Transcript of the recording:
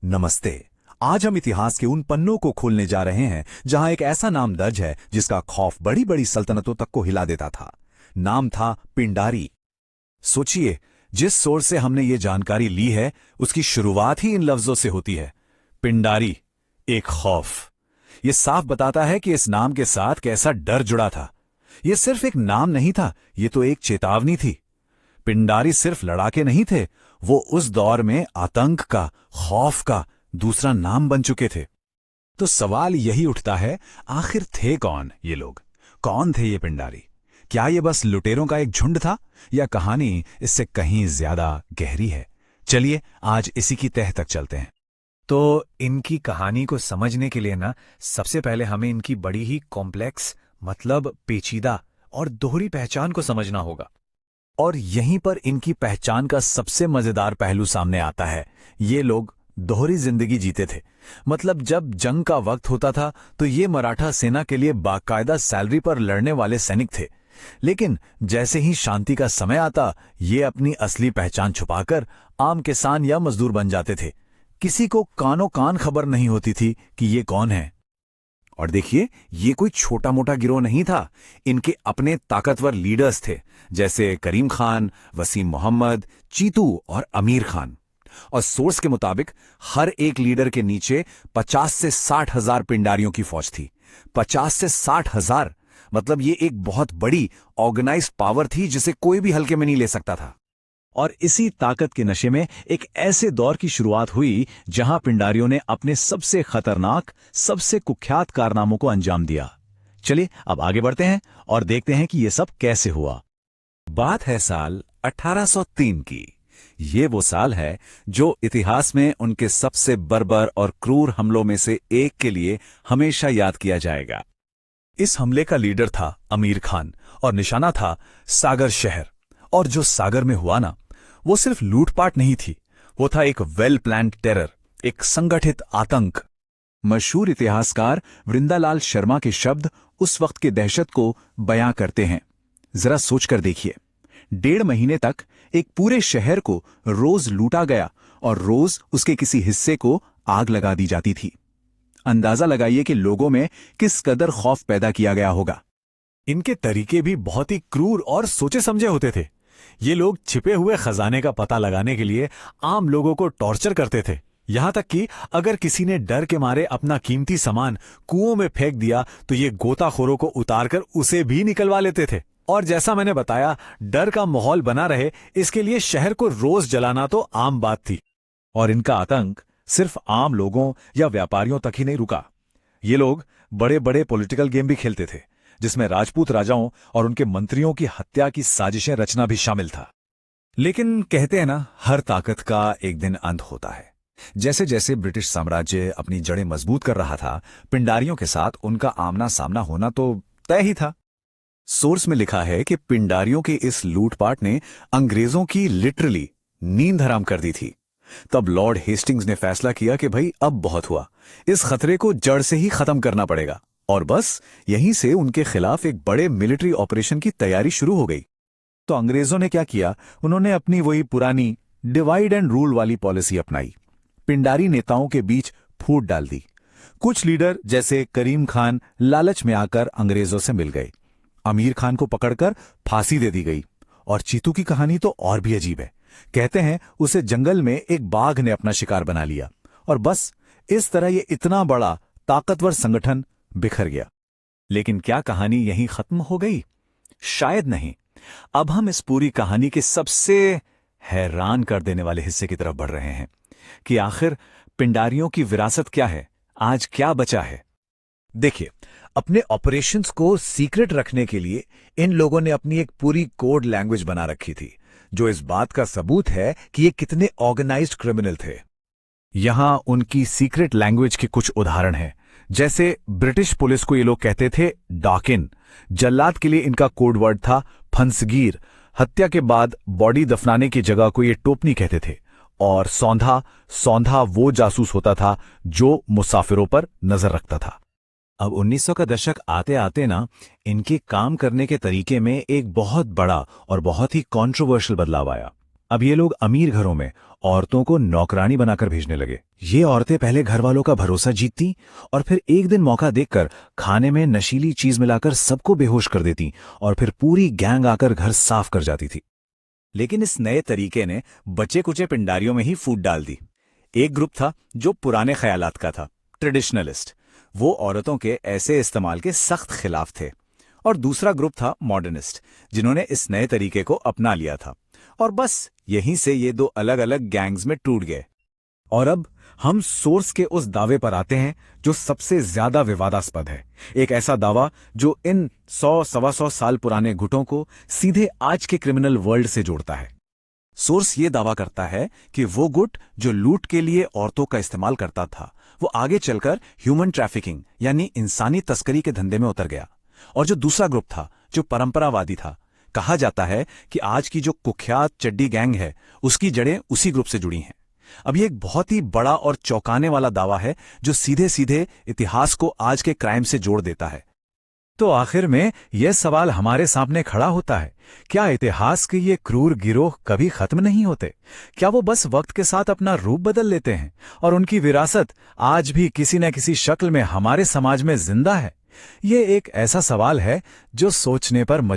नमस्ते। आज हम इतिहास के उन पन्नों को खोलने जा रहे हैं जहां एक ऐसा नाम दर्ज है जिसका खौफ बड़ी बड़ी सल्तनतों तक को हिला देता था। नाम था पिंडारी। सोचिए, जिस सोर्स से हमने ये जानकारी ली है उसकी शुरुआत ही इन लफ्जों से होती है, पिंडारी, एक खौफ। ये साफ बताता है कि इस नाम के साथ कैसा डर जुड़ा था। ये सिर्फ एक नाम नहीं था, ये तो एक चेतावनी थी। पिंडारी सिर्फ लड़ाके नहीं थे, वो उस दौर में आतंक का, खौफ का दूसरा नाम बन चुके थे। तो सवाल यही उठता है, आखिर थे कौन ये लोग? कौन थे ये पिंडारी? क्या ये बस लुटेरों का एक झुंड था या कहानी इससे कहीं ज्यादा गहरी है? चलिए आज इसी की तह तक चलते हैं। तो इनकी कहानी को समझने के लिए ना सबसे पहले हमें इनकी बड़ी ही कॉम्प्लेक्स मतलब पेचीदा और दोहरी पहचान को समझना होगा। और यहीं पर इनकी पहचान का सबसे मजेदार पहलू सामने आता है। ये लोग दोहरी जिंदगी जीते थे। मतलब जब जंग का वक्त होता था तो ये मराठा सेना के लिए बाकायदा सैलरी पर लड़ने वाले सैनिक थे, लेकिन जैसे ही शांति का समय आता ये अपनी असली पहचान छुपाकर आम किसान या मजदूर बन जाते थे। किसी को कानो कान खबर नहीं होती थी कि ये कौन है। और देखिए, ये कोई छोटा मोटा गिरोह नहीं था। इनके अपने ताकतवर लीडर्स थे, जैसे करीम खान, वसीम मोहम्मद, चीतू और अमीर खान। और सोर्स के मुताबिक हर एक लीडर के नीचे 50 से 60 हजार पिंडारियों की फौज थी। 50 से 60 हजार, मतलब ये एक बहुत बड़ी ऑर्गेनाइज्ड पावर थी जिसे कोई भी हल्के में नहीं ले सकता था। और इसी ताकत के नशे में एक ऐसे दौर की शुरुआत हुई जहां पिंडारियों ने अपने सबसे खतरनाक, सबसे कुख्यात कारनामों को अंजाम दिया। चलिए अब आगे बढ़ते हैं और देखते हैं कि यह सब कैसे हुआ। बात है साल 1803 की। ये वो साल है जो इतिहास में उनके सबसे बर्बर और क्रूर हमलों में से एक के लिए हमेशा याद किया जाएगा। इस हमले का लीडर था अमीर खान और निशाना था सागर शहर। और जो सागर में हुआ ना, वो सिर्फ लूटपाट नहीं थी, वो था एक वेल प्लान्ड टेरर, एक संगठित आतंक। मशहूर इतिहासकार वृंदालाल शर्मा के शब्द उस वक्त के दहशत को बयां करते हैं। जरा सोचकर देखिए, 1.5 महीने तक एक पूरे शहर को रोज लूटा गया और रोज उसके किसी हिस्से को आग लगा दी जाती थी। अंदाजा लगाइए कि लोगों में किस कदर खौफ पैदा किया गया होगा। इनके तरीके भी बहुत ही क्रूर और सोचे समझे होते थे। ये लोग छिपे हुए खजाने का पता लगाने के लिए आम लोगों को टॉर्चर करते थे। यहां तक कि अगर किसी ने डर के मारे अपना कीमती सामान कुओं में फेंक दिया तो ये गोताखोरों को उतारकर उसे भी निकलवा लेते थे। और जैसा मैंने बताया, डर का माहौल बना रहे इसके लिए शहर को रोज जलाना तो आम बात थी। और इनका आतंक सिर्फ आम लोगों या व्यापारियों तक ही नहीं रुका। ये लोग बड़े बड़े पॉलिटिकल गेम भी खेलते थे, जिसमें राजपूत राजाओं और उनके मंत्रियों की हत्या की साजिशें रचना भी शामिल था। लेकिन कहते हैं ना, हर ताकत का एक दिन अंत होता है। जैसे जैसे ब्रिटिश साम्राज्य अपनी जड़ें मजबूत कर रहा था, पिंडारियों के साथ उनका आमना सामना होना तो तय ही था। सोर्स में लिखा है कि पिंडारियों के इस लूटपाट ने अंग्रेजों की लिटरली नींद हराम कर दी थी। तब लॉर्ड हेस्टिंग्स ने फैसला किया कि भाई अब बहुत हुआ, इस खतरे को जड़ से ही खत्म करना पड़ेगा। और बस यहीं से उनके खिलाफ एक बड़े मिलिट्री ऑपरेशन की तैयारी शुरू हो गई। तो अंग्रेजों ने क्या किया, उन्होंने अपनी वही पुरानी डिवाइड एंड रूल वाली पॉलिसी अपनाई। पिंडारी नेताओं के बीच फूट डाल दी। कुछ लीडर जैसे करीम खान लालच में आकर अंग्रेजों से मिल गए। अमीर खान को पकड़कर फांसी दे दी गई। और चीतू की कहानी तो और भी अजीब है। कहते हैं उसे जंगल में एक बाघ ने अपना शिकार बना लिया और बस इस तरह ये इतना बड़ा ताकतवर संगठन बिखर गया। लेकिन क्या कहानी यहीं खत्म हो गई? शायद नहीं। अब हम इस पूरी कहानी के सबसे हैरान कर देने वाले हिस्से की तरफ बढ़ रहे हैं कि आखिर पिंडारियों की विरासत क्या है, आज क्या बचा है। देखिए, अपने ऑपरेशंस को सीक्रेट रखने के लिए इन लोगों ने अपनी एक पूरी कोड लैंग्वेज बना रखी थी, जो इस बात का सबूत है कि ये कितने ऑर्गेनाइज्ड क्रिमिनल थे। यहां उनकी सीक्रेट लैंग्वेज के कुछ उदाहरण हैं। जैसे ब्रिटिश पुलिस को ये लोग कहते थे डाकिन। जल्लाद के लिए इनका कोड वर्ड था फंसगीर। हत्या के बाद बॉडी दफनाने की जगह को ये टोपनी कहते थे। और सौंधा, सौंधा वो जासूस होता था जो मुसाफिरों पर नजर रखता था। अब 1900 का दशक आते आते ना, इनके काम करने के तरीके में एक बहुत बड़ा और बहुत ही कंट्रोवर्शियल बदलाव आया। अब ये लोग अमीर घरों में औरतों को नौकरानी बनाकर भेजने लगे। ये औरतें पहले घर वालों का भरोसा जीतती और फिर एक दिन मौका देखकर खाने में नशीली चीज मिलाकर सबको बेहोश कर देती और फिर पूरी गैंग आकर घर साफ कर जाती थी। लेकिन इस नए तरीके ने बचे कुचे पिंडारियों में ही फूट डाल दी। एक ग्रुप था जो पुराने ख्यालात का था, ट्रेडिशनलिस्ट। वो औरतों के ऐसे इस्तेमाल के सख्त खिलाफ थे। और दूसरा ग्रुप था मॉडर्निस्ट, जिन्होंने इस नए तरीके को अपना लिया था। और बस यहीं से ये दो अलग अलग गैंग्स में टूट गए। और अब हम सोर्स के उस दावे पर आते हैं जो सबसे ज्यादा विवादास्पद है। एक ऐसा दावा जो इन 100-125 साल पुराने गुटों को सीधे आज के क्रिमिनल वर्ल्ड से जोड़ता है। सोर्स ये दावा करता है कि वो गुट जो लूट के लिए औरतों का इस्तेमाल करता था, वो आगे चलकर ह्यूमन ट्रैफिकिंग यानी इंसानी तस्करी के धंधे में उतर गया। और जो दूसरा ग्रुप था जो परंपरावादी था, कहा जाता है कि आज की जो कुख्यात चड्डी गैंग है उसकी जड़ें उसी ग्रुप से जुड़ी हैं। अब ये एक बहुत ही बड़ा और चौंकाने वाला दावा है जो सीधे सीधे इतिहास को आज के क्राइम से जोड़ देता है। तो आखिर में यह सवाल हमारे सामने खड़ा होता है, क्या इतिहास के ये क्रूर गिरोह कभी खत्म नहीं होते? क्या वो बस वक्त के साथ अपना रूप बदल लेते हैं और उनकी विरासत आज भी किसी न किसी शक्ल में हमारे समाज में जिंदा है? ये एक ऐसा सवाल है जो सोचने पर